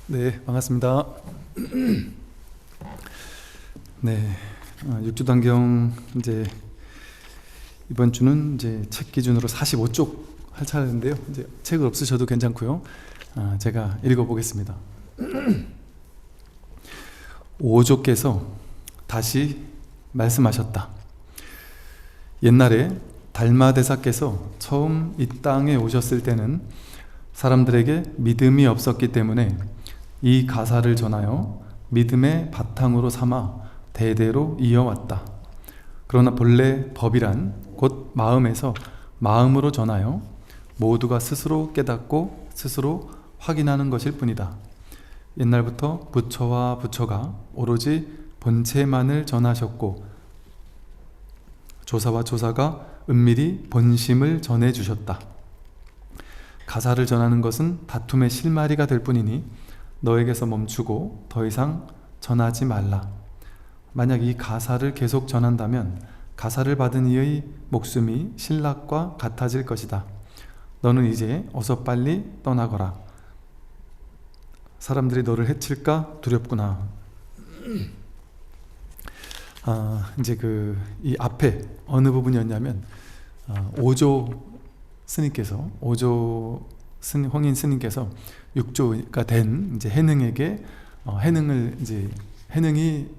네, 반갑습니다. 네, 육주단경 이제 이번 주는 이제 책 기준으로 45쪽 할 차례인데요. 이제 책을 없으셔도 괜찮고요. 제가 읽어보겠습니다. 5조께서 다시 말씀하셨다. 옛날에 달마대사께서 처음 이 땅에 오셨을 때는 사람들에게 믿음이 없었기 때문에 이 가사를 전하여 믿음의 바탕으로 삼아 대대로 이어왔다. 그러나 본래 법이란 곧 마음에서 마음으로 전하여 모두가 스스로 깨닫고 스스로 확인하는 것일 뿐이다. 옛날부터 부처와 부처가 오로지 본체만을 전하셨고 조사와 조사가 은밀히 본심을 전해주셨다. 가사를 전하는 것은 다툼의 실마리가 될 뿐이니 너에게서 멈추고 더 이상 전하지 말라. 만약 이 가사를 계속 전한다면 가사를 받은 이의 목숨이 신락과 같아질 것이다. 너는 이제 어서 빨리 떠나거라. 사람들이 너를 해칠까 두렵구나. 이제 이 앞에 어느 부분이었냐면 오조 스님께서 홍인 스님께서 6조가 된 이제 해능에게 해능을 이제 해능이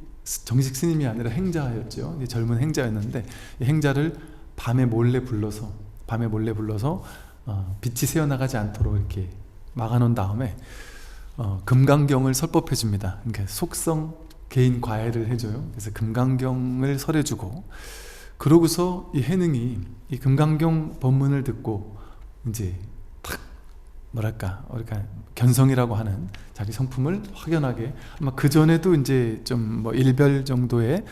정식 스님이 아니라 행자였죠. 젊은 행자였는데 이 행자를 밤에 몰래 불러서 빛이 새어나가지 않도록 이렇게 막아놓은 다음에 금강경을 설법해 줍니다. 그러니까 속성 개인 과외를 해줘요. 그래서 금강경을 설해주고 그러고서 이 해능이 이 금강경 법문을 듣고 이제 탁 뭐랄까 견성이라고 하는 자기 성품을 확연하게 아마 그 전에도 이제 좀 뭐 일별 정도의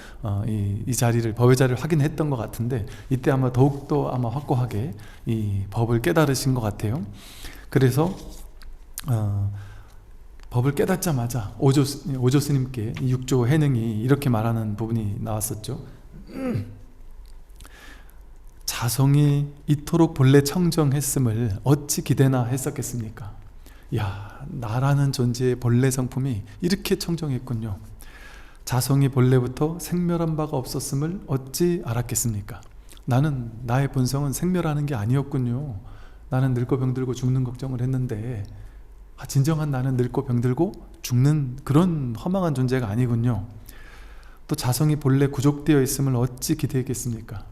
이 자리를 법의 자리를 확인했던 것 같은데 이때 아마 더욱더 아마 확고하게 이 법을 깨달으신 것 같아요. 그래서 법을 깨닫자마자 오조 스님께 이 6조 해능이 이렇게 말하는 부분이 나왔었죠. 자성이 이토록 본래 청정했음을 어찌 기대나 했었겠습니까? 야, 나라는 존재의 본래 성품이 이렇게 청정했군요. 자성이 본래부터 생멸한 바가 없었음을 어찌 알았겠습니까? 나는 나의 본성은 생멸하는 게 아니었군요. 나는 늙고 병들고 죽는 걱정을 했는데 진정한 나는 늙고 병들고 죽는 그런 허망한 존재가 아니군요. 또 자성이 본래 구족되어 있음을 어찌 기대했겠습니까?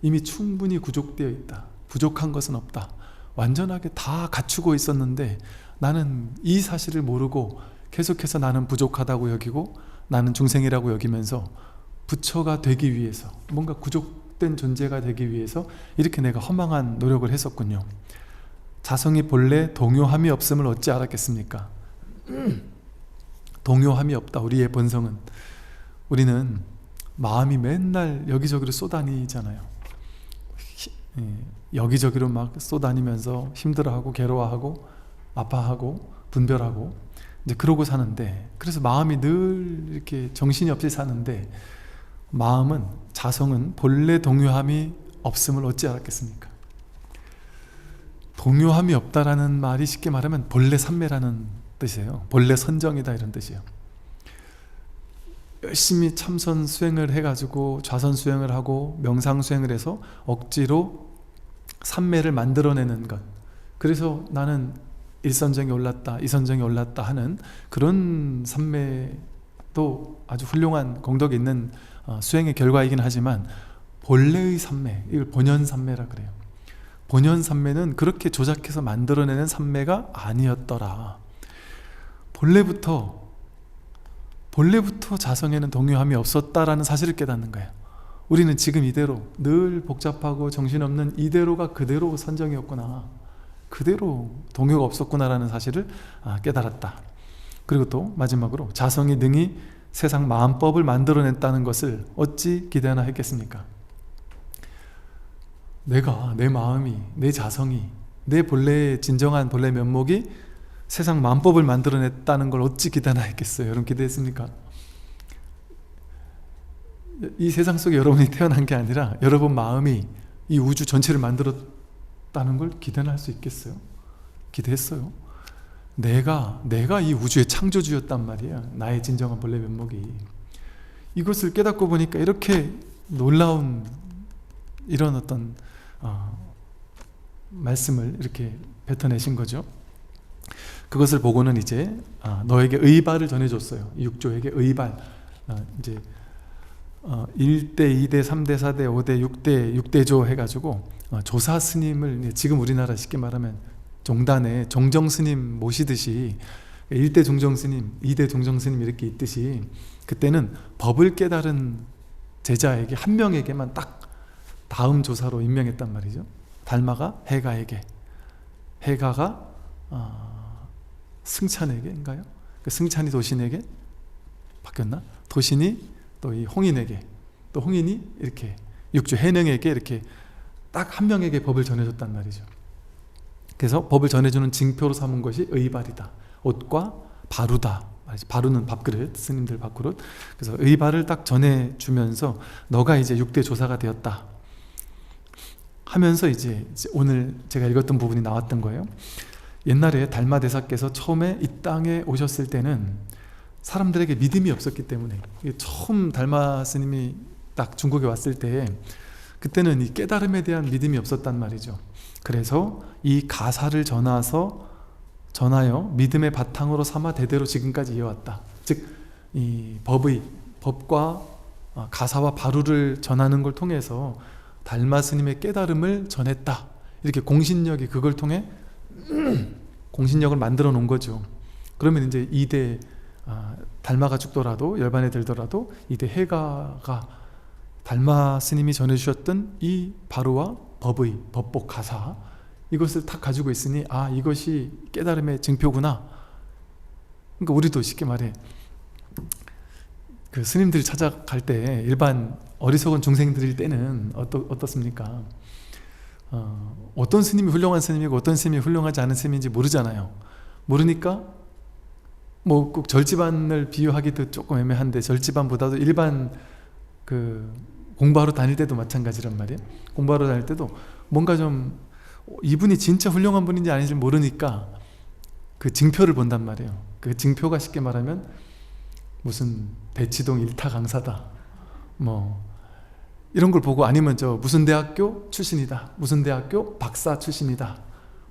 이미 충분히 구족되어 있다. 부족한 것은 없다. 완전하게 다 갖추고 있었는데 나는 이 사실을 모르고 계속해서 나는 부족하다고 여기고 나는 중생이라고 여기면서 부처가 되기 위해서 뭔가 구족된 존재가 되기 위해서 이렇게 내가 허망한 노력을 했었군요. 자성이 본래 동요함이 없음을 어찌 알았겠습니까? 동요함이 없다. 우리의 본성은 우리는 마음이 맨날 여기저기로 쏘다니잖아요. 여기저기로 막 쏘다니면서 힘들어하고 괴로워하고 아파하고 분별하고 이제 그러고 사는데 그래서 마음이 늘 이렇게 정신이 없이 사는데 마음은 자성은 본래 동요함이 없음을 어찌 알았겠습니까? 동요함이 없다라는 말이 쉽게 말하면 본래 삼매라는 뜻이에요. 본래 선정이다 이런 뜻이에요. 열심히 참선 수행을 해가지고 좌선 수행을 하고 명상 수행을 해서 억지로 삼매를 만들어내는 것. 그래서 나는 1선정이 올랐다 2선정이 올랐다 하는 그런 삼매도 아주 훌륭한 공덕이 있는 수행의 결과이긴 하지만 본래의 삼매, 이걸 본연삼매라 그래요. 본연삼매는 그렇게 조작해서 만들어내는 삼매가 아니었더라. 본래부터 자성에는 동요함이 없었다라는 사실을 깨닫는 거예요. 우리는 지금 이대로 늘 복잡하고 정신없는 이대로가 그대로 선정이었구나, 그대로 동요가 없었구나라는 사실을 깨달았다. 그리고 또 마지막으로 자성이 능히 세상 마음법을 만들어냈다는 것을 어찌 기대하나 했겠습니까? 내가, 내 마음이, 내 자성이, 내 진정한 본래 면목이 세상 마음법을 만들어냈다는 걸 어찌 기대하나 했겠어요? 여러분 기대했습니까? 이 세상 속에 여러분이 태어난 게 아니라 여러분 마음이 이 우주 전체를 만들었다는 걸 기대나 할 수 있겠어요? 기대했어요. 내가 이 우주의 창조주였단 말이야. 나의 진정한 본래 면목이. 이것을 깨닫고 보니까 이렇게 놀라운 이런 어떤 말씀을 이렇게 뱉어내신 거죠. 그것을 보고는 이제 너에게 의발을 전해줬어요. 육조에게 의발. 이제 1대, 2대, 3대, 4대, 5대, 6대조 해가지고 조사 스님을 지금 우리나라 쉽게 말하면 종단에 종정 스님 모시듯이 1대 종정 스님, 2대 종정 스님 이렇게 있듯이 그때는 법을 깨달은 제자에게 한 명에게만 딱 다음 조사로 임명했단 말이죠. 달마가 해가에게, 해가가 승찬에게인가요? 그 승찬이 도신에게 바뀌었나? 도신이 또 이 홍인에게, 또 홍인이 이렇게 육주 해능에게 이렇게 딱 한 명에게 법을 전해줬단 말이죠. 그래서 법을 전해주는 징표로 삼은 것이 의발이다. 옷과 바루다. 바루는 밥그릇, 스님들 밥그릇. 그래서 의발을 딱 전해주면서 너가 이제 6대 조사가 되었다 하면서 이제 오늘 제가 읽었던 부분이 나왔던 거예요. 옛날에 달마대사께서 처음에 이 땅에 오셨을 때는 사람들에게 믿음이 없었기 때문에, 처음 달마 스님이 딱 중국에 왔을 때 그때는 이 깨달음에 대한 믿음이 없었단 말이죠. 그래서 이 가사를 전하여 믿음의 바탕으로 삼아 대대로 지금까지 이어왔다. 즉 이 법과 가사와 바루를 전하는 걸 통해서 달마 스님의 깨달음을 전했다. 이렇게 공신력이 그걸 통해 공신력을 만들어 놓은 거죠. 그러면 이제 2대 달마가 죽더라도, 열반에 들더라도 2대 해가가 달마 스님이 전해주셨던 이 바루와 법의 법복 가사, 이것을 딱 가지고 있으니 이것이 깨달음의 증표구나. 그러니까 우리도 쉽게 말해 그 스님들 찾아갈 때 일반 어리석은 중생들일 때는 어떻습니까? 어떤 스님이 훌륭한 스님이고 어떤 스님이 훌륭하지 않은 스님인지 모르잖아요. 모르니까 뭐 꼭 절집안을 비유하기도 조금 애매한데, 절집안보다도 일반 그 공부하러 다닐 때도 마찬가지란 말이에요. 공부하러 다닐 때도 뭔가 좀 이분이 진짜 훌륭한 분인지 아닌지 모르니까 그 징표를 본단 말이에요. 그 징표가 쉽게 말하면 무슨 대치동 일타 강사다, 뭐 이런 걸 보고, 아니면 저 무슨 대학교 출신이다, 무슨 대학교 박사 출신이다,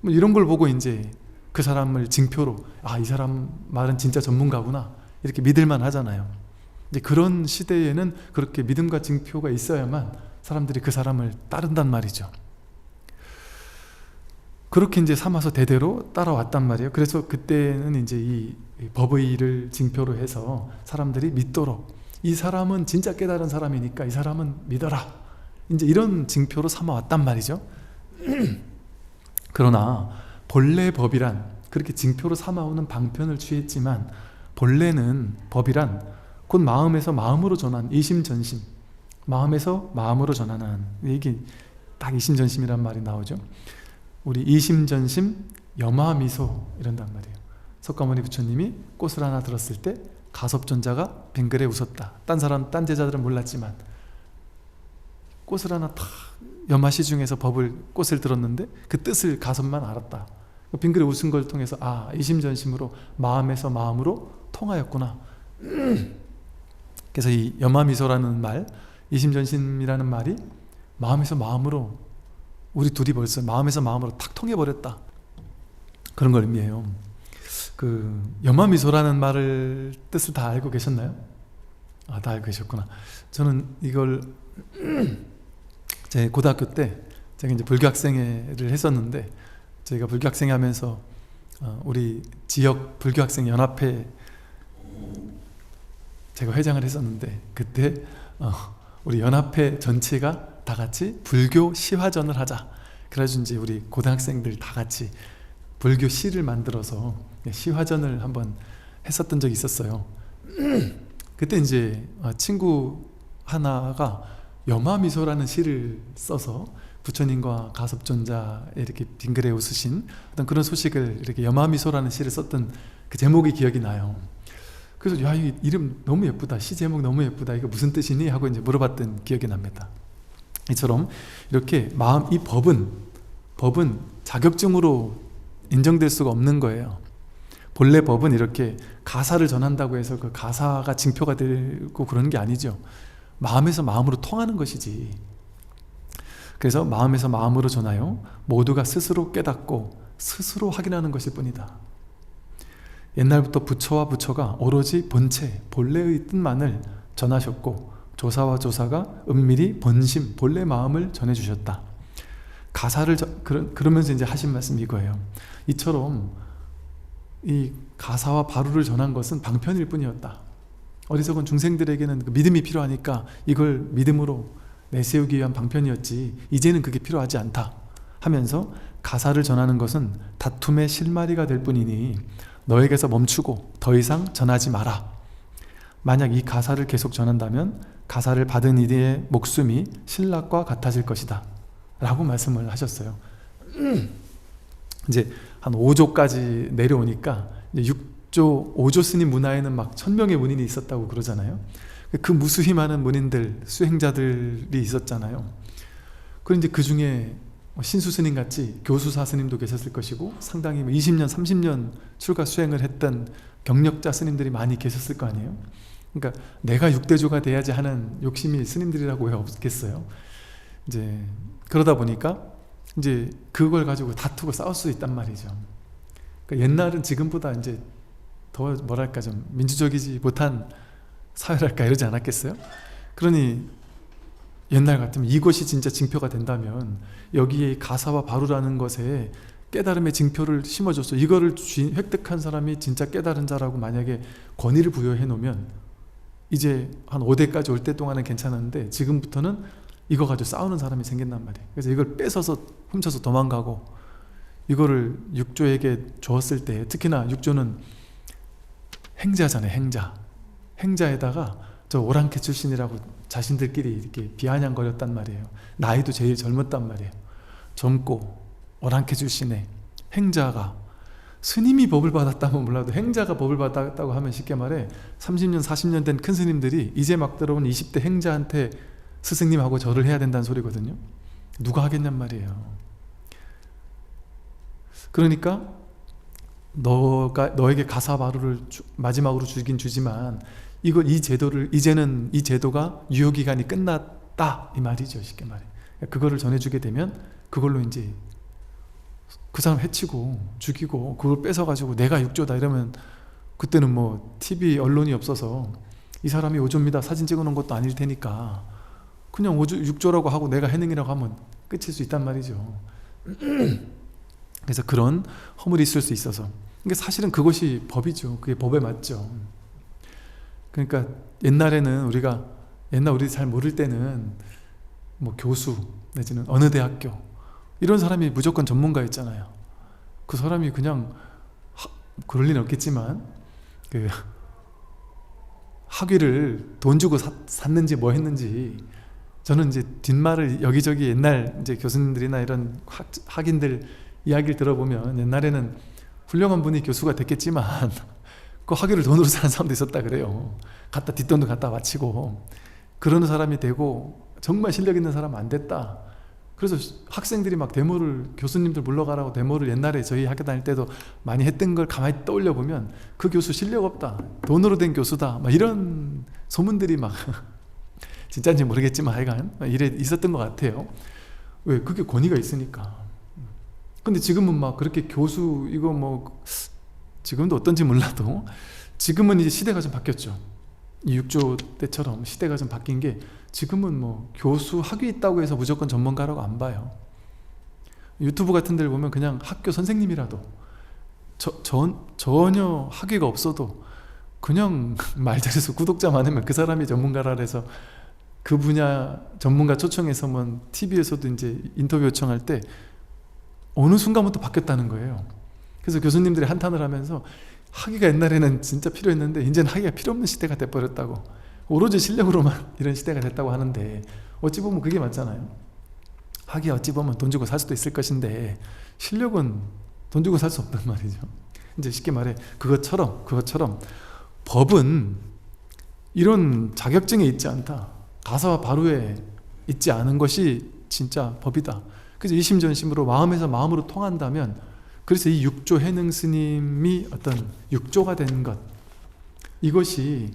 뭐 이런 걸 보고 이제 그 사람을 징표로 이 사람 말은 진짜 전문가구나 이렇게 믿을만 하잖아요. 이제 그런 시대에는 그렇게 믿음과 징표가 있어야만 사람들이 그 사람을 따른단 말이죠. 그렇게 이제 삼아서 대대로 따라왔단 말이에요. 그래서 그때는 이제 이 법의를 징표로 해서 사람들이 믿도록, 이 사람은 진짜 깨달은 사람이니까 이 사람은 믿어라, 이제 이런 징표로 삼아왔단 말이죠. 그러나 본래 법이란, 그렇게 징표로 삼아오는 방편을 취했지만 본래는 법이란 곧 마음에서 마음으로 전한 이심전심, 마음에서 마음으로 전하는, 이게 딱 이심전심이란 말이 나오죠. 우리 이심전심 염화미소 이런단 말이에요. 석가모니 부처님이 꽃을 하나 들었을 때 가섭존자가 빙그레 웃었다. 딴 제자들은 몰랐지만 꽃을 하나 탁 염화 시중에서 꽃을 들었는데 그 뜻을 가섭만 알았다. 빙그레 웃은 걸 통해서 이심전심으로 마음에서 마음으로 통하였구나. 그래서 이 염화미소라는 말, 이심전심이라는 말이 마음에서 마음으로, 우리 둘이 벌써 마음에서 마음으로 탁 통해버렸다, 그런 걸 의미해요. 그 염화미소라는 말을 뜻을 다 알고 계셨나요? 다 알고 계셨구나. 저는 이걸 제 고등학교 때 제가 이제 불교학생회를 했었는데, 저희가 불교학생회 하면서 우리 지역 불교학생 연합회 제가 회장을 했었는데, 그때 우리 연합회 전체가 다 같이 불교 시화전을 하자. 그래가지고 이제 우리 고등학생들 다 같이 불교 시를 만들어서 시화전을 한번 했었던 적이 있었어요. 그때 이제 친구 하나가 염화미소라는 시를 써서 부처님과 가섭존자 이렇게 빙그레 웃으신 어떤 그런 소식을, 이렇게 염화미소라는 시를 썼던 그 제목이 기억이 나요. 그래서 야, 이 이름 너무 예쁘다, 시 제목 너무 예쁘다, 이거 무슨 뜻이니? 하고 이제 물어봤던 기억이 납니다. 이처럼 이렇게 이 법은 자격증으로 인정될 수가 없는 거예요. 본래 법은 이렇게 가사를 전한다고 해서 그 가사가 징표가 되고 그러는 게 아니죠. 마음에서 마음으로 통하는 것이지. 그래서 마음에서 마음으로 전하여 모두가 스스로 깨닫고 스스로 확인하는 것일 뿐이다. 옛날부터 부처와 부처가 오로지 본체, 본래의 뜻만을 전하셨고 조사와 조사가 은밀히 본심, 본래 마음을 전해주셨다. 가사를 그러면서 이제 하신 말씀이 이거예요. 이처럼 이 가사와 바루를 전한 것은 방편일 뿐이었다. 어리석은 중생들에게는 그 믿음이 필요하니까 이걸 믿음으로 내세우기 위한 방편이었지 이제는 그게 필요하지 않다 하면서 가사를 전하는 것은 다툼의 실마리가 될 뿐이니 너에게서 멈추고 더 이상 전하지 마라. 만약 이 가사를 계속 전한다면 가사를 받은 이의 목숨이 신락과 같아질 것이다 라고 말씀을 하셨어요. 이제 한 5조까지 내려오니까 이제 6조, 5조 스님 문화에는 막 1000명의 문인이 있었다고 그러잖아요. 그 무수히 많은 문인들, 수행자들이 있었잖아요. 그런데 그 중에 신수 스님 같이 교수사 스님도 계셨을 것이고 상당히 20년, 30년 출가 수행을 했던 경력자 스님들이 많이 계셨을 거 아니에요. 그러니까 내가 6대조가 돼야지 하는 욕심이 스님들이라고 왜 없겠어요. 이제 그러다 보니까 이제 그걸 가지고 다투고 싸울 수 있단 말이죠. 그러니까 옛날은 지금보다 이제 더 뭐랄까 좀 민주적이지 못한 사회랄까 이러지 않았겠어요? 그러니 옛날 같으면 이것이 진짜 징표가 된다면 여기에 가사와 바루라는 것에 깨달음의 징표를 심어줬어. 이거를 획득한 사람이 진짜 깨달은 자라고 만약에 권위를 부여해 놓으면 이제 한 5대까지 올 때 동안은 괜찮았는데 지금부터는 이거 가지고 싸우는 사람이 생긴단 말이에요. 그래서 이걸 뺏어서 훔쳐서 도망가고 이거를 육조에게 줬을 때 특히나 육조는 행자잖아요. 행자에다가 저 오랑캐 출신이라고 자신들끼리 이렇게 비아냥거렸단 말이에요. 나이도 제일 젊었단 말이에요. 젊고 오랑캐 출신의 행자가 스님이 법을 받았다면 몰라도 행자가 법을 받았다고 하면 쉽게 말해 30년 40년 된 큰 스님들이 이제 막 들어온 20대 행자한테 스승님하고 절을 해야 된다는 소리거든요. 누가 하겠냔 말이에요. 그러니까 너에게 가사바루를 마지막으로 주긴 주지만 이 제도를 이제는 이 제도가 유효기간이 끝났다 이 말이죠. 쉽게 말해. 그거를 전해주게 되면 그걸로 이제 그 사람 해치고 죽이고 그걸 뺏어가지고 내가 육조다 이러면 그때는 뭐 TV 언론이 없어서 이 사람이 오조입니다 사진 찍어놓은 것도 아닐 테니까 그냥 육조라고 하고 내가 해능이라고 하면 끝일 수 있단 말이죠. 그래서 그런 허물이 있을 수 있어서 그러니까 사실은 그것이 법이죠. 그게 법에 맞죠. 그러니까 옛날에는 우리 잘 모를 때는 뭐 교수 내지는 어느 대학교 이런 사람이 무조건 전문가였잖아요. 그 사람이 그냥 그럴 리는 없겠지만 그 학위를 돈 주고 샀는지 뭐 했는지 저는 이제 뒷말을 여기저기 옛날 이제 교수님들이나 이런 학인들 이야기를 들어보면 옛날에는 훌륭한 분이 교수가 됐겠지만 그 학위를 돈으로 사는 사람도 있었다 그래요. 뒷돈도 갖다 바치고 그러는 사람이 되고 정말 실력 있는 사람 안 됐다. 그래서 학생들이 막 데모를 교수님들 물러가라고 데모를 옛날에 저희 학교 다닐 때도 많이 했던 걸 가만히 떠올려 보면 그 교수 실력 없다. 돈으로 된 교수다. 막 이런 소문들이 막 진짜인지 모르겠지만 하여간 이래 있었던 것 같아요. 왜? 그게 권위가 있으니까. 근데 지금은 막 그렇게 교수 이거 뭐 지금도 어떤지 몰라도 지금은 이제 시대가 좀 바뀌었죠. 이 육조 때처럼 시대가 좀 바뀐 게 지금은 뭐 교수 학위 있다고 해서 무조건 전문가라고 안 봐요. 유튜브 같은 데를 보면 그냥 학교 선생님이라도 전혀 학위가 없어도 그냥 말잘해서 구독자 많으면 그 사람이 전문가라 해서 그 분야 전문가 초청해서 뭐 TV에서도 이제 인터뷰 요청할 때 어느 순간부터 바뀌었다는 거예요. 그래서 교수님들이 한탄을 하면서 학위가 옛날에는 진짜 필요했는데 이제는 학위가 필요 없는 시대가 돼버렸다고, 오로지 실력으로만 이런 시대가 됐다고 하는데 어찌 보면 그게 맞잖아요. 학위 어찌 보면 돈 주고 살 수도 있을 것인데 실력은 돈 주고 살 수 없단 말이죠. 이제 쉽게 말해 그것처럼 법은 이런 자격증에 있지 않다. 가사와 바로에 있지 않은 것이 진짜 법이다. 그래서 이심전심으로 마음에서 마음으로 통한다면, 그래서 이 육조 해능 스님이 어떤 육조가 된 것, 이것이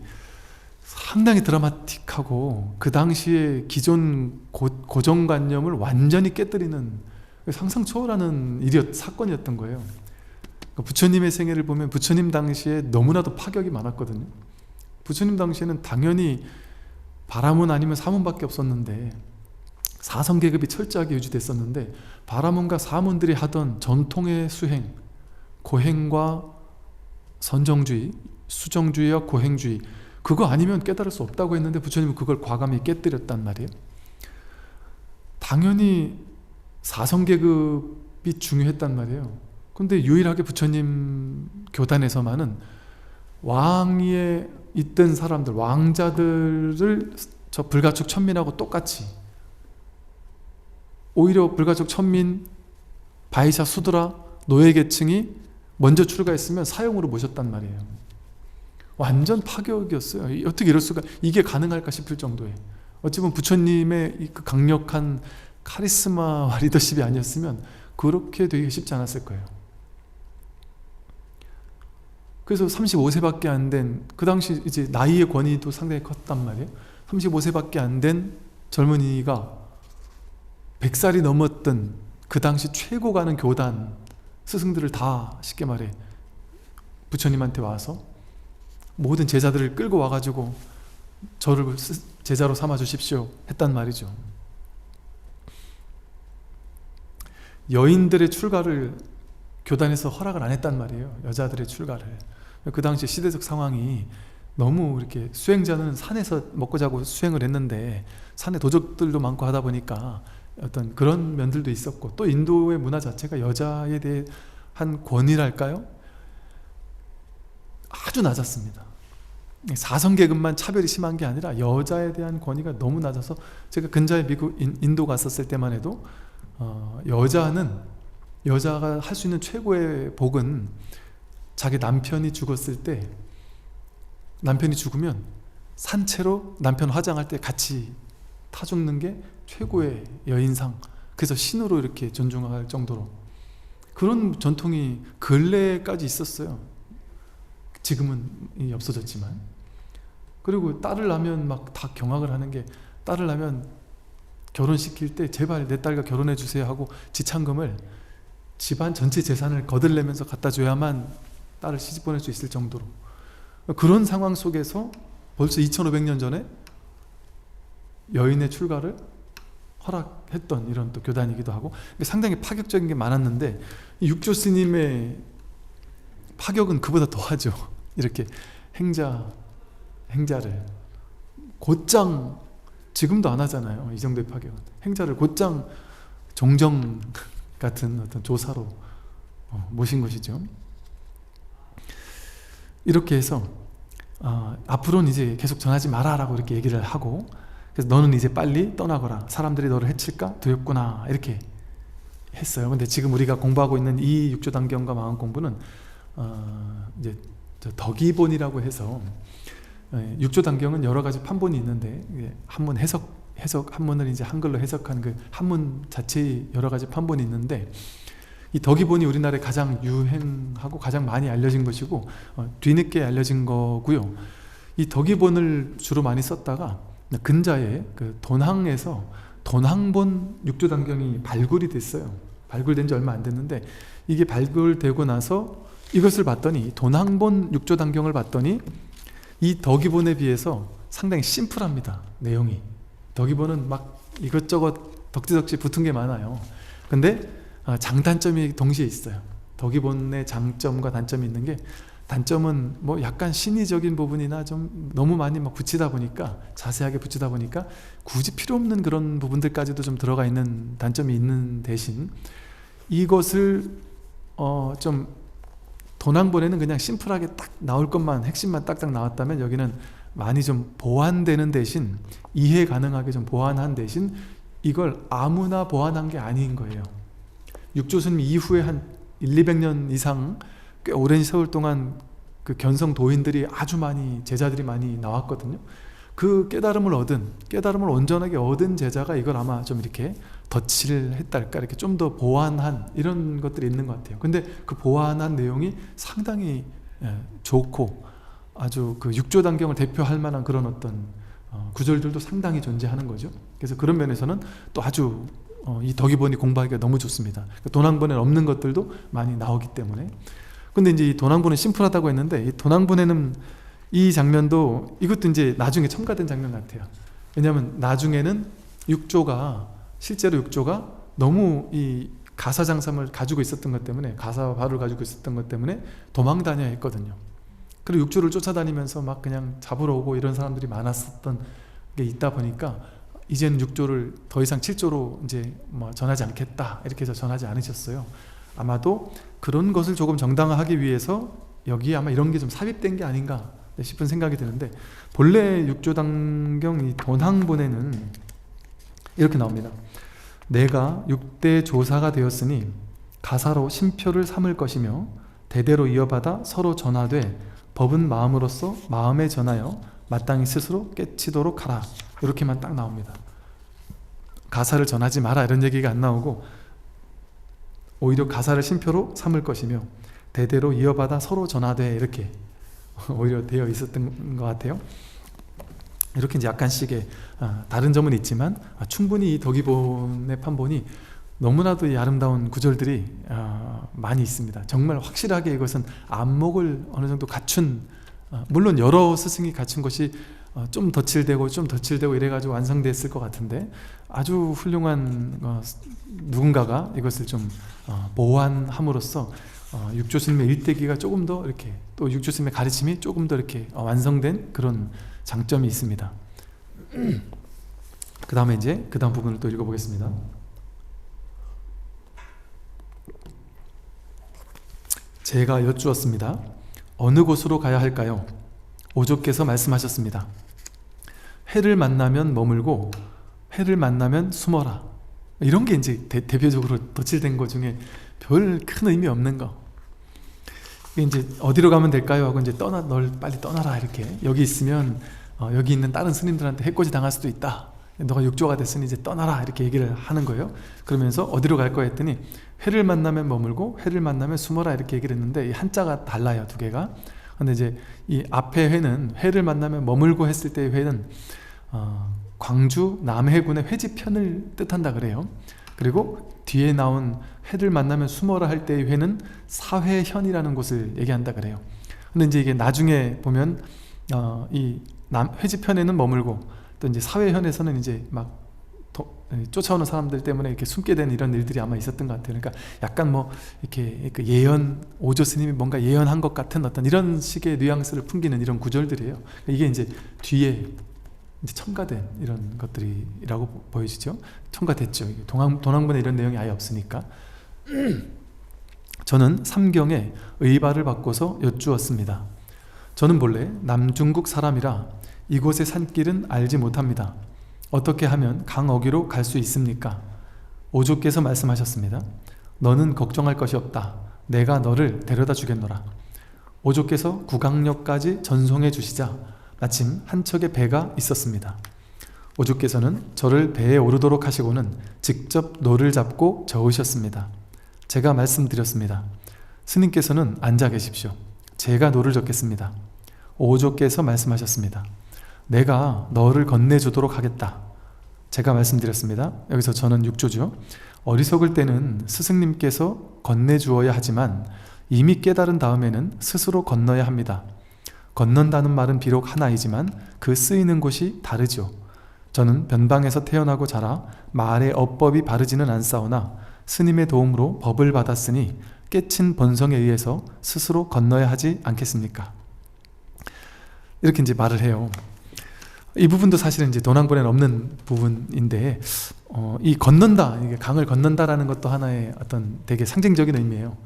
상당히 드라마틱하고 그 당시에 기존 고정관념을 완전히 깨뜨리는 상상 초월하는 사건이었던 거예요. 부처님의 생애를 보면 부처님 당시에 너무나도 파격이 많았거든요. 부처님 당시에는 당연히 바라문 아니면 사문밖에 없었는데, 사성계급이 철저하게 유지됐었는데, 바라문과 사문들이 하던 전통의 수행, 고행과 선정주의, 수정주의와 고행주의, 그거 아니면 깨달을 수 없다고 했는데 부처님은 그걸 과감히 깨뜨렸단 말이에요. 당연히 사성계급이 중요했단 말이에요. 근데 유일하게 부처님 교단에서만은 왕위에 있던 사람들, 왕자들을 저 불가촉 천민하고 똑같이, 오히려 불가촉 천민, 바이샤 수드라, 노예계층이 먼저 출가했으면 사형으로 모셨단 말이에요. 완전 파격이었어요. 어떻게 이럴 수가, 이게 가능할까 싶을 정도에. 어찌 보면 부처님의 그 강력한 카리스마와 리더십이 아니었으면 그렇게 되기 쉽지 않았을 거예요. 그래서 35세밖에 안 된, 그 당시 이제 나이의 권위도 상당히 컸단 말이에요. 35세밖에 안 된 젊은이가 100살이 넘었던 그 당시 최고 가는 교단 스승들을 다 쉽게 말해 부처님한테 와서 모든 제자들을 끌고 와가지고 저를 제자로 삼아 주십시오 했단 말이죠. 여인들의 출가를 교단에서 허락을 안 했단 말이에요. 여자들의 출가를. 그 당시 시대적 상황이 너무 이렇게, 수행자는 산에서 먹고 자고 수행을 했는데 산에 도적들도 많고 하다 보니까 어떤 그런 면들도 있었고, 또 인도의 문화 자체가 여자에 대한 권위랄까요? 아주 낮았습니다. 사성계급만 차별이 심한 게 아니라 여자에 대한 권위가 너무 낮아서, 제가 근자에 인도 갔었을 때만 해도 여자가 할 수 있는 최고의 복은 자기 남편이 죽었을 때, 남편이 죽으면 산채로 남편 화장할 때 같이 타 죽는 게 최고의 여인상, 그래서 신으로 이렇게 존중할 정도로 그런 전통이 근래까지 있었어요. 지금은 없어졌지만. 그리고 딸을 낳으면 막 다 경악을 하는 게, 딸을 낳으면 결혼시킬 때 제발 내 딸과 결혼해 주세요 하고 지참금을 집안 전체 재산을 거들내면서 갖다 줘야만 딸을 시집 보낼 수 있을 정도로, 그런 상황 속에서 벌써 2500년 전에 여인의 출가를 허락했던 이런 또 교단이기도 하고, 상당히 파격적인 게 많았는데, 육조 스님의 파격은 그보다 더하죠. 이렇게 행자를 곧장, 지금도 안 하잖아요. 이 정도의 파격은. 행자를 곧장 종정 같은 어떤 조사로 모신 것이죠. 이렇게 해서 앞으로는 이제 계속 전하지 마라 라고 이렇게 얘기를 하고, 그래서 너는 이제 빨리 떠나거라, 사람들이 너를 해칠까 두렵구나, 이렇게 했어요. 근데 지금 우리가 공부하고 있는 이 육조단경과 마음공부는 이제 덕이본이라고 해서, 육조단경은 여러 가지 판본이 있는데, 한문 한문을 이제 한글로 해석한 그 한문 자체의 여러 가지 판본이 있는데, 이 덕이본이 우리나라에 가장 유행하고 가장 많이 알려진 것이고, 뒤늦게 알려진 거고요. 이 덕이본을 주로 많이 썼다가 근자에 그 돈항에서 돈항본 육조단경이 발굴이 됐어요. 발굴된 지 얼마 안 됐는데, 이게 발굴되고 나서 이것을 봤더니, 돈항본 육조단경을 봤더니 이 덕이본에 비해서 상당히 심플합니다. 내용이. 덕이본은 막 이것저것 덕지덕지 붙은 게 많아요. 근데 장단점이 동시에 있어요. 덕이본의 장점과 단점이 있는 게, 단점은 뭐 약간 신의적인 부분이나 좀 너무 많이 막 붙이다 보니까, 자세하게 붙이다 보니까 굳이 필요 없는 그런 부분들까지도 좀 들어가 있는 단점이 있는 대신, 이것을 좀 돈항본에는 그냥 심플하게 딱 나올 것만, 핵심만 딱딱 나왔다면, 여기는 많이 좀 보완되는 대신, 이해 가능하게 좀 보완한 대신, 이걸 아무나 보완한 게 아닌 거예요. 육조스님 이후에 한 1, 200년 이상 꽤 오랜 세월 동안 그 견성도인들이 아주 많이, 제자들이 많이 나왔거든요. 그 깨달음을 온전하게 얻은 제자가 이걸 아마 좀 이렇게 덧칠을 했달까, 이렇게 좀 더 보완한 이런 것들이 있는 것 같아요. 근데 그 보완한 내용이 상당히 좋고, 아주 그 육조단경을 대표할 만한 그런 어떤 구절들도 상당히 존재하는 거죠. 그래서 그런 면에서는 또 아주 이 덕이보니 공부하기가 너무 좋습니다. 도낭본에 없는 것들도 많이 나오기 때문에. 근데 이제 이 도낭본은 심플하다고 했는데, 이 도낭본에는 이 장면도, 이것도 이제 나중에 첨가된 장면 같아요. 왜냐하면 나중에는 실제로 육조가 너무 이 가사장삼을 가지고 있었던 것 때문에, 가사화를 가지고 있었던 것 때문에 도망 다녀야 했거든요. 그리고 육조를 쫓아다니면서 막 그냥 잡으러 오고 이런 사람들이 많았었던 게 있다 보니까, 이제는 육조를 더 이상 칠조로 이제 뭐 전하지 않겠다, 이렇게 해서 전하지 않으셨어요. 아마도 그런 것을 조금 정당화하기 위해서 여기에 아마 이런 게 좀 삽입된 게 아닌가 싶은 생각이 드는데, 본래 육조단경 이 도낭본에는 이렇게 나옵니다. 내가 6대 조사가 되었으니 가사로 심표를 삼을 것이며 대대로 이어받아 서로 전하되 법은 마음으로서 마음에 전하여 마땅히 스스로 깨치도록 하라. 이렇게만 딱 나옵니다. 가사를 전하지 마라 이런 얘기가 안 나오고, 오히려 가사를 심표로 삼을 것이며 대대로 이어받아 서로 전하되, 이렇게 오히려 되어 있었던 것 같아요. 이렇게 이제 약간씩의 다른 점은 있지만, 충분히 이 덕이본의 판본이 너무나도 이 아름다운 구절들이 많이 있습니다. 정말 확실하게 이것은 안목을 어느 정도 갖춘, 물론 여러 스승이 갖춘 것이 좀 덧칠되고 이래가지고 완성됐을 것 같은데, 아주 훌륭한 누군가가 이것을 좀 보완함으로써 육조스님의 일대기가 조금 더 이렇게, 또 육조스님의 가르침이 조금 더 이렇게 완성된 그런 장점이 있습니다. 그 다음에 이제 그 다음 부분을 또 읽어보겠습니다. 제가 여쭈었습니다. 어느 곳으로 가야 할까요? 오조께서 말씀하셨습니다. 해를 만나면 머물고 해를 만나면 숨어라. 이런 게 이제 대표적으로 덧칠된 것 중에 별 큰 의미 없는 거. 이제 어디로 가면 될까요? 하고 이제 널 빨리 떠나라, 이렇게. 여기 있으면 여기 있는 다른 스님들한테 해코지 당할 수도 있다. 너가 육조가 됐으니 이제 떠나라, 이렇게 얘기를 하는 거예요. 그러면서 어디로 갈 거야 했더니 해를 만나면 머물고 해를 만나면 숨어라, 이렇게 얘기를 했는데, 이 한자가 달라요, 두 개가. 근데 이제 이 앞에 회는, 해를 만나면 머물고 했을 때의 회는 광주 남해군의 회지편을 뜻한다 그래요. 그리고 뒤에 나온 해를 만나면 숨어라 할 때의 회는 사회현이라는 곳을 얘기한다 그래요. 근데 이제 이게 나중에 보면 이 회지편에는 머물고, 또 이제 사회현에서는 이제 막 쫓아오는 사람들 때문에 이렇게 숨게 되는 이런 일들이 아마 있었던 것 같아요. 그러니까 약간 뭐 이렇게 오조 스님이 뭔가 예언한 것 같은 어떤 이런 식의 뉘앙스를 풍기는 이런 구절들이에요. 이게 이제 뒤에 이제 첨가된 이런 것들이라고 보여지죠. 첨가됐죠. 도낭본에 이런 내용이 아예 없으니까. 저는 삼경에 의발을 바꿔서 여쭈었습니다. 저는 본래 남중국 사람이라 이곳의 산길은 알지 못합니다. 어떻게 하면 강어귀로 갈 수 있습니까? 오조께서 말씀하셨습니다. 너는 걱정할 것이 없다. 내가 너를 데려다 주겠노라. 오조께서 구강역까지 전송해 주시자 마침 한 척의 배가 있었습니다. 오조께서는 저를 배에 오르도록 하시고는 직접 노를 잡고 저으셨습니다. 제가 말씀드렸습니다. 스님께서는 앉아 계십시오. 제가 노를 젓겠습니다. 오조께서 말씀하셨습니다. 내가 너를 건네주도록 하겠다. 제가 말씀드렸습니다. 여기서 저는 육조죠. 어리석을 때는 스승님께서 건네주어야 하지만 이미 깨달은 다음에는 스스로 건너야 합니다. 건넌다는 말은 비록 하나이지만 그 쓰이는 곳이 다르죠. 저는 변방에서 태어나고 자라 말의 어법이 바르지는 않사오나 스님의 도움으로 법을 받았으니 깨친 본성에 의해서 스스로 건너야 하지 않겠습니까? 이렇게 이제 말을 해요. 이 부분도 사실은 이제 도낭본에는 없는 부분인데, 이 건넌다, 이게 강을 건넌다라는 것도 하나의 어떤 되게 상징적인 의미예요.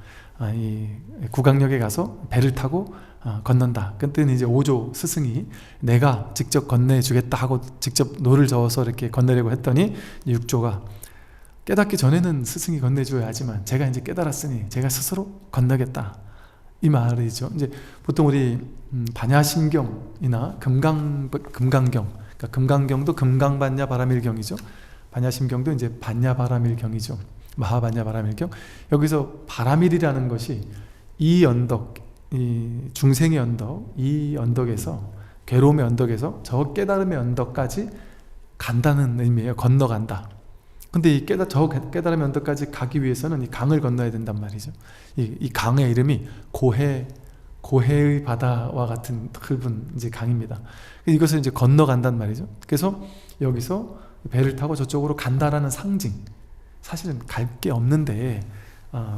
이 구강역에 가서 배를 타고 건넌다. 그때는 이제 오조 스승이 내가 직접 건네주겠다 하고 직접 노를 저어서 이렇게 건네려고 했더니 육조가 깨닫기 전에는 스승이 건네줘야 하지만 제가 이제 깨달았으니 제가 스스로 건너겠다. 이 말이죠. 이제 보통 우리 반야심경이나 금강경, 그러니까 금강경도 금강반야 바라밀경이죠. 반야심경도 이제 반야 바라밀경이죠. 마하반야 바라밀경. 여기서 바라밀이라는 것이 이 언덕, 이 중생의 언덕, 이 언덕에서, 괴로움의 언덕에서 저 깨달음의 언덕까지 간다는 의미예요. 건너간다. 근데 이 저 깨달음의 언덕까지 가기 위해서는 이 강을 건너야 된단 말이죠. 이 강의 이름이 고해의 바다와 같은 넓은 이제 강입니다. 이것을 이제 건너간단 말이죠. 그래서 여기서 배를 타고 저쪽으로 간다라는 상징. 사실은 갈 게 없는데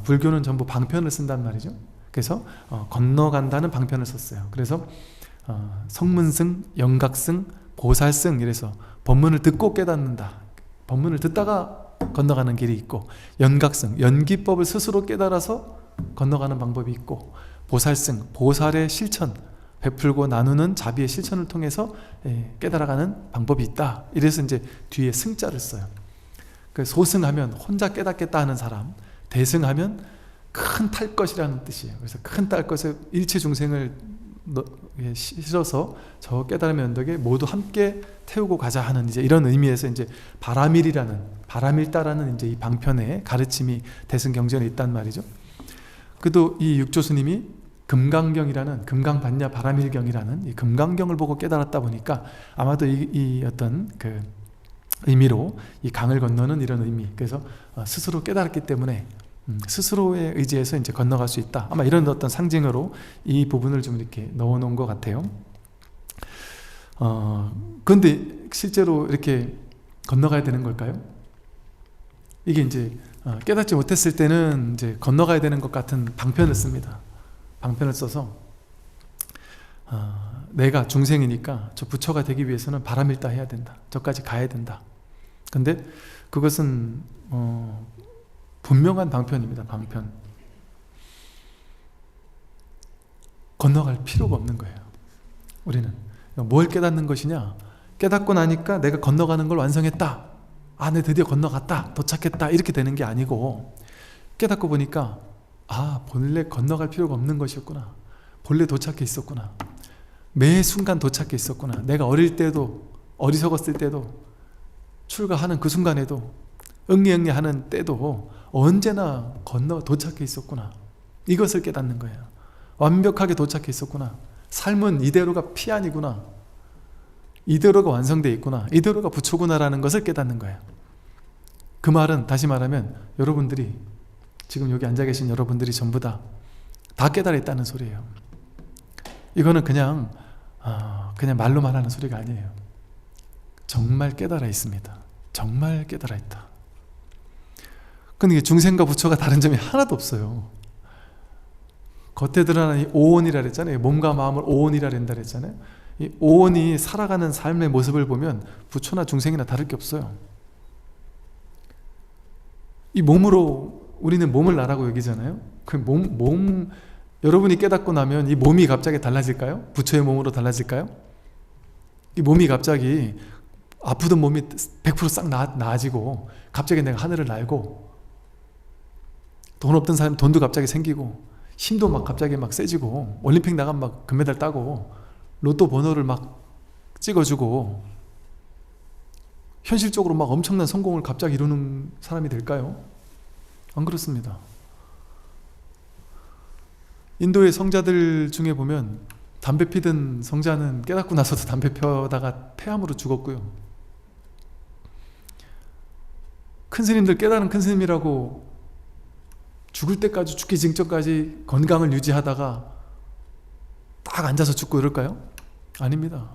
불교는 전부 방편을 쓴단 말이죠. 그래서 건너간다는 방편을 썼어요. 그래서 성문승, 영각승, 보살승 이래서 법문을 듣고 깨닫는다. 법문을 듣다가 건너가는 길이 있고, 연각승, 연기법을 스스로 깨달아서 건너가는 방법이 있고, 보살승, 보살의 실천, 베풀고 나누는 자비의 실천을 통해서 깨달아가는 방법이 있다. 이래서 이제 뒤에 승자를 써요. 소승하면 혼자 깨닫겠다 하는 사람, 대승하면 큰 탈 것이라는 뜻이에요. 그래서 큰 탈 것을 일체 중생을 실어서 저 깨달음의 언덕에 모두 함께 태우고 가자 하는 이제 이런 의미에서 이제 바라밀다라는 이제 이 방편의 가르침이 대승경전에 있단 말이죠. 그래도 이 육조스님이 금강경이라는 금강반야 바라밀경이라는 이 금강경을 보고 깨달았다 보니까 아마도 이 어떤 그 의미로 이 강을 건너는 이런 의미, 그래서 스스로 깨달았기 때문에 스스로의 의지에서 이제 건너갈 수 있다. 아마 이런 어떤 상징으로 이 부분을 좀 이렇게 넣어 놓은 것 같아요. 그런데 실제로 이렇게 건너가야 되는 걸까요? 이게 이제 깨닫지 못했을 때는 이제 건너가야 되는 것 같은 방편을 씁니다. 방편을 써서 내가 중생이니까 저 부처가 되기 위해서는 바라밀다 해야 된다. 저까지 가야 된다. 근데 그것은 분명한 방편입니다. 방편. 건너갈 필요가 없는 거예요. 우리는 뭘 깨닫는 것이냐, 깨닫고 나니까 내가 건너가는 걸 완성했다, 내 드디어 건너갔다, 도착했다, 이렇게 되는 게 아니고, 깨닫고 보니까 본래 건너갈 필요가 없는 것이었구나, 본래 도착해 있었구나, 매 순간 도착해 있었구나, 내가 어릴 때도, 어리석었을 때도, 출가하는 그 순간에도, 응리응리하는 때도 언제나 도착해 있었구나, 이것을 깨닫는 거예요. 완벽하게 도착해 있었구나, 삶은 이대로가 피안이구나, 이대로가 완성되어 있구나, 이대로가 부처구나라는 것을 깨닫는 거예요. 그 말은 다시 말하면 여러분들이, 지금 여기 앉아 계신 여러분들이 전부 다 깨달아 있다는 소리예요. 이거는 그냥 말로만 하는 소리가 아니에요. 정말 깨달아 있습니다. 정말 깨달아 있다. 근데 중생과 부처가 다른 점이 하나도 없어요. 겉에 드러나는 이 오온이라 그랬잖아요. 몸과 마음을 오온이라 그랬다 그랬잖아요. 이 오온이 살아가는 삶의 모습을 보면 부처나 중생이나 다를 게 없어요. 이 몸으로 우리는 몸을 나라고 여기잖아요. 그 몸 여러분이 깨닫고 나면 이 몸이 갑자기 달라질까요? 부처의 몸으로 달라질까요? 이 몸이 갑자기 아프던 몸이 100% 싹 나아지고, 갑자기 내가 하늘을 날고, 돈 없던 사람 돈도 갑자기 생기고, 힘도 막 갑자기 막 세지고, 올림픽 나가면 막 금메달 따고, 로또 번호를 막 찍어주고, 현실적으로 막 엄청난 성공을 갑자기 이루는 사람이 될까요? 안 그렇습니다. 인도의 성자들 중에 보면 담배 피던 성자는 깨닫고 나서도 담배 펴다가 폐암으로 죽었고요. 큰 스님들, 깨달은 큰 스님이라고 죽을 때까지, 죽기 직전까지 건강을 유지하다가 딱 앉아서 죽고 이럴까요? 아닙니다.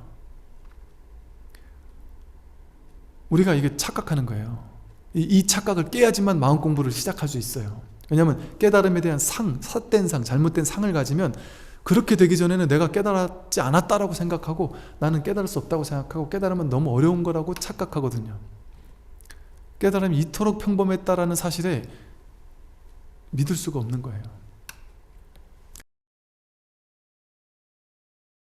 우리가 이게 착각하는 거예요. 이 착각을 깨야지만 마음 공부를 시작할 수 있어요. 왜냐하면 깨달음에 대한 삿된 상, 잘못된 상을 가지면 그렇게 되기 전에는 내가 깨달았지 않았다라고 생각하고, 나는 깨달을 수 없다고 생각하고, 깨달으면 너무 어려운 거라고 착각하거든요. 깨달음이 이토록 평범했다라는 사실에 믿을 수가 없는 거예요.